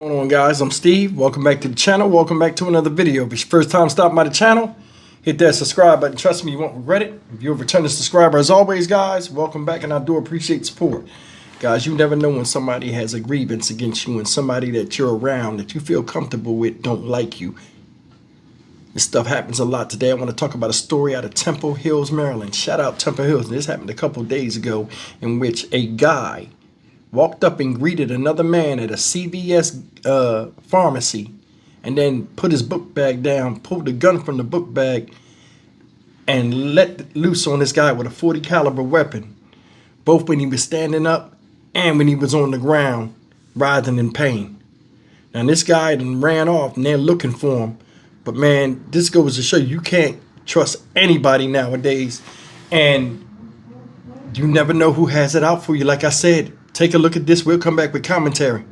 What's going on, guys? I'm Steve. Welcome back to the channel. Welcome back to another video. If it's your first time stopping by the channel, hit that subscribe button. Trust me, you won't regret it. If you're a returning subscriber, as always, guys, welcome back, and I do appreciate support. Guys, you never know when somebody has a grievance against you and somebody that you're around that you feel comfortable with don't like you. This stuff happens a lot today. I want to talk about a story out of Temple Hills, Maryland. Shout out Temple Hills. This happened a couple days ago, in which a guy walked up and greeted another man at a CVS pharmacy, and then put his book bag down, pulled the gun from the book bag, and let loose on this guy with a .40 caliber weapon, both when he was standing up and when he was on the ground, writhing in pain. Now this guy then ran off, and they're looking for him. But man, this goes to show you can't trust anybody nowadays, and you never know who has it out for you. Like I said, take a look at this. We'll come back with commentary.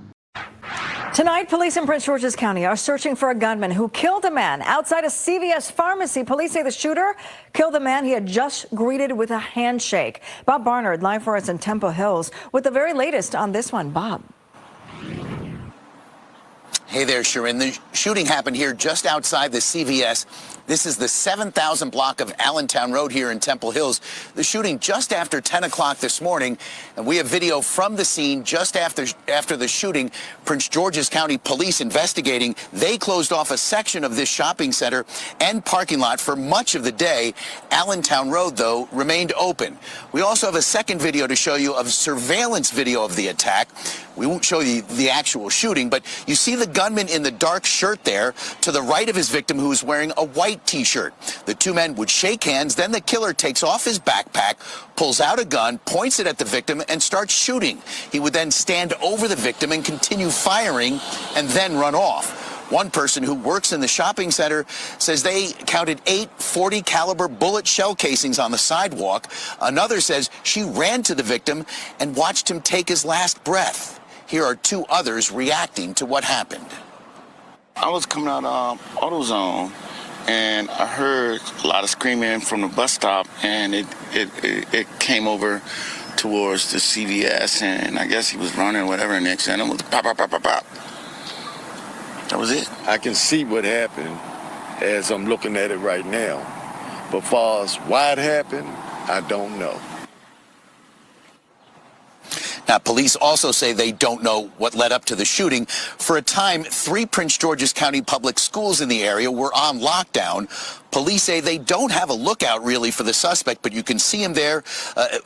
Tonight, police in Prince George's County are searching for a gunman who killed a man outside a CVS pharmacy. Police say the shooter killed the man he had just greeted with a handshake. Bob Barnard, live for us in Temple Hills, with the very latest on this one. Bob. Hey there, Sharon. The shooting happened here just outside the CVS. This is the 7,000 block of Allentown Road here in Temple Hills. The shooting just after 10 o'clock this morning, and we have video from the scene just after the shooting. Prince George's County Police investigating. They closed off a section of this shopping center and parking lot for much of the day. Allentown Road, though, remained open. We also have a second video to show you of surveillance video of the attack. We won't show you the actual shooting, but you see the gunman in the dark shirt there to the right of his victim, who is wearing a white T-shirt. The two men would shake hands, then the killer takes off his backpack, pulls out a gun, points it at the victim, and starts shooting. He would then stand over the victim and continue firing and then run off. One person who works in the shopping center says they counted 8 .40 caliber bullet shell casings on the sidewalk. Another says she ran to the victim and watched him take his last breath. Here are two others reacting to what happened. I was coming out of AutoZone, and I heard a lot of screaming from the bus stop, and it came over towards the CVS, and I guess he was running or whatever, and next thing it was pop, pop, pop, pop, pop. That was it. I can see what happened as I'm looking at it right now. But as far as why it happened, I don't know. Now, police also say they don't know what led up to the shooting. For a time, 3 Prince George's County public schools in the area were on lockdown. Police say they don't have a lookout really for the suspect, but you can see him there,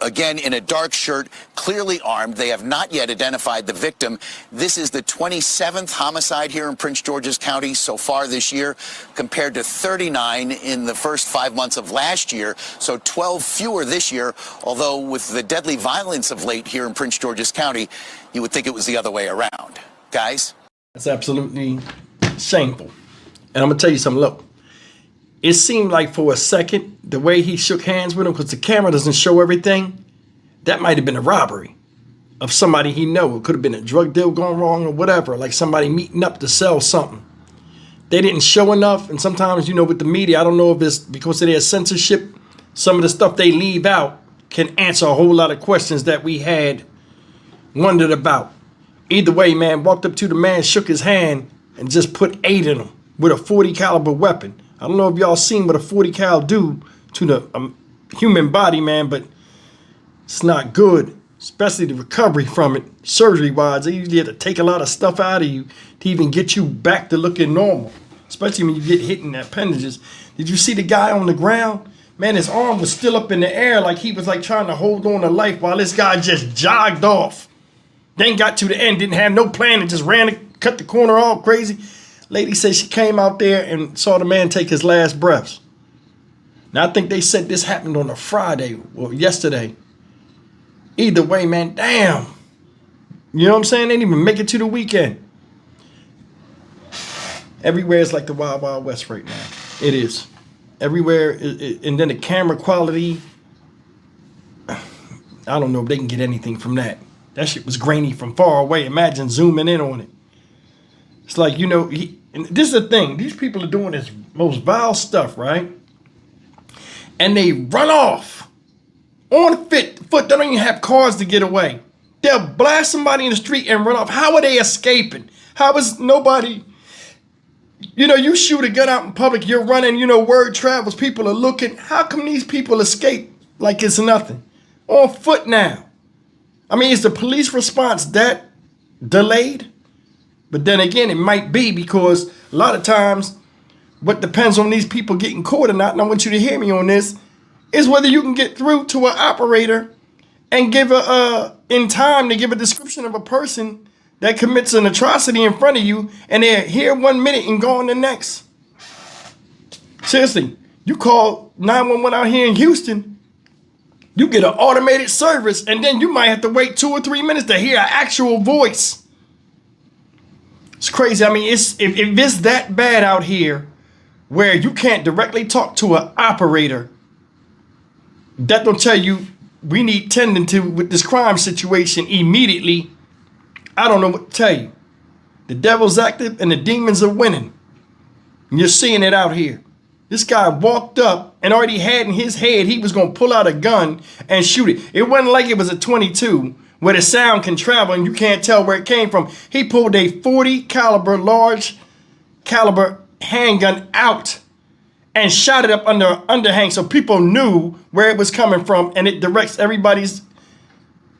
again, in a dark shirt, clearly armed. They have not yet identified the victim. This is the 27th homicide here in Prince George's County so far this year, compared to 39 in the first 5 months of last year, so 12 fewer this year, although with the deadly violence of late here in Prince George's County, you would think it was the other way around. Guys? That's absolutely shameful. And I'm going to tell you something. Look, it seemed like for a second, the way he shook hands with him, because the camera doesn't show everything, that might have been a robbery of somebody he know. It could have been a drug deal going wrong or whatever, like somebody meeting up to sell something. They didn't show enough, and sometimes, you know, with the media, I don't know if it's because of their censorship, some of the stuff they leave out can answer a whole lot of questions that we had wondered about. Either way, man, walked up to the man, shook his hand, and just put 8 in him with a .40 caliber weapon. I don't know if y'all seen what a .40 cal do to the human body, man, but it's not good, especially the recovery from it. Surgery-wise, they usually have to take a lot of stuff out of you to even get you back to looking normal, especially when you get hit in the appendages. Did you see the guy on the ground? Man, his arm was still up in the air like he was like trying to hold on to life while this guy just jogged off. Then got to the end, didn't have no plan, and just ran and cut the corner all crazy. Lady said she came out there and saw the man take his last breaths. Now, I think they said this happened on a Friday or yesterday. Either way, man, damn. You know what I'm saying? They didn't even make it to the weekend. Everywhere is like the Wild Wild West right now. It is. Everywhere. And then the camera quality, I don't know if they can get anything from that. That shit was grainy from far away. Imagine zooming in on it. It's like, you know, and this is the thing. These people are doing this most vile stuff, right? And they run off on foot. They don't even have cars to get away. They'll blast somebody in the street and run off. How are they escaping? How is nobody, you shoot a gun out in public, you're running, word travels, people are looking. How come these people escape like it's nothing? On foot now. I mean, is the police response that delayed? But then again, it might be because a lot of times what depends on these people getting caught or not, and I want you to hear me on this, is whether you can get through to an operator and give in time to give a description of a person that commits an atrocity in front of you, and they're here 1 minute and gone the next. Seriously, you call 911 out here in Houston, you get an automated service, and then you might have to wait 2 or 3 minutes to hear an actual voice. It's crazy. I mean, if it's that bad out here where you can't directly talk to an operator, that don't tell you we need tending to with this crime situation immediately. I don't know what to tell you. The devil's active and the demons are winning. And you're seeing it out here. This guy walked up and already had in his head he was going to pull out a gun and shoot it. It wasn't like it was a 22 where the sound can travel and you can't tell where it came from. He pulled a 40 caliber, large caliber handgun out and shot it up under an underhang so people knew where it was coming from, and it directs everybody's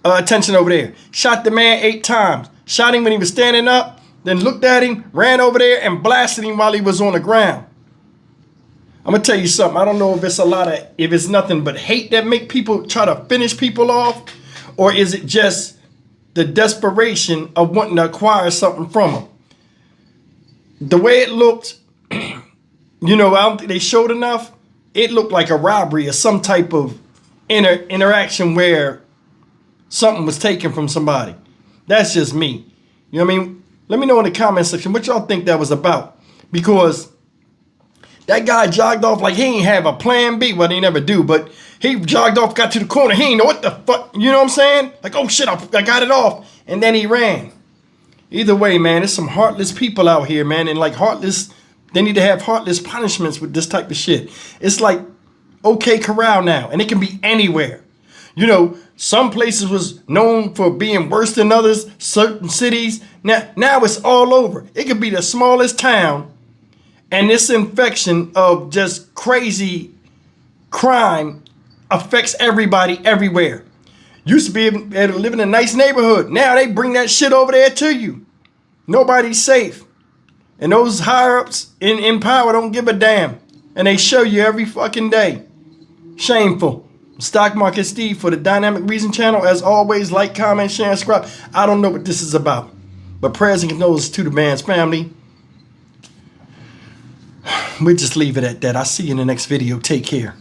attention over there. Shot the man 8 times. Shot him when he was standing up, then looked at him, ran over there and blasted him while he was on the ground. I'm gonna tell you something. I don't know if it's nothing but hate that make people try to finish people off, or is it just the desperation of wanting to acquire something from them. The way it looked, I don't think they showed enough. It looked like a robbery or some type of interaction where something was taken from somebody. That's just me. You know what I mean? Let me know in the comment section what y'all think that was about. Because that guy jogged off like he ain't have a plan B. Well, they never do, but he jogged off, got to the corner. He ain't know what the fuck, you know what I'm saying? Like, oh shit, I got it off. And then he ran. Either way, man, there's some heartless people out here, man. And like they need to have heartless punishments with this type of shit. It's like OK Corral now, and it can be anywhere. Some places was known for being worse than others, certain cities. Now it's all over. It could be the smallest town, and this infection of just crazy crime affects everybody everywhere. Used to be able to live in a nice neighborhood. Now they bring that shit over there to you. Nobody's safe. And those higher-ups in power don't give a damn. And they show you every fucking day. Shameful. Stock Market Steve for the Dynamic Reason channel. As always, like, comment, share, and subscribe. I don't know what this is about. But prayers and condolences to the man's family. We'll just leave it at that. I'll see you in the next video. Take care.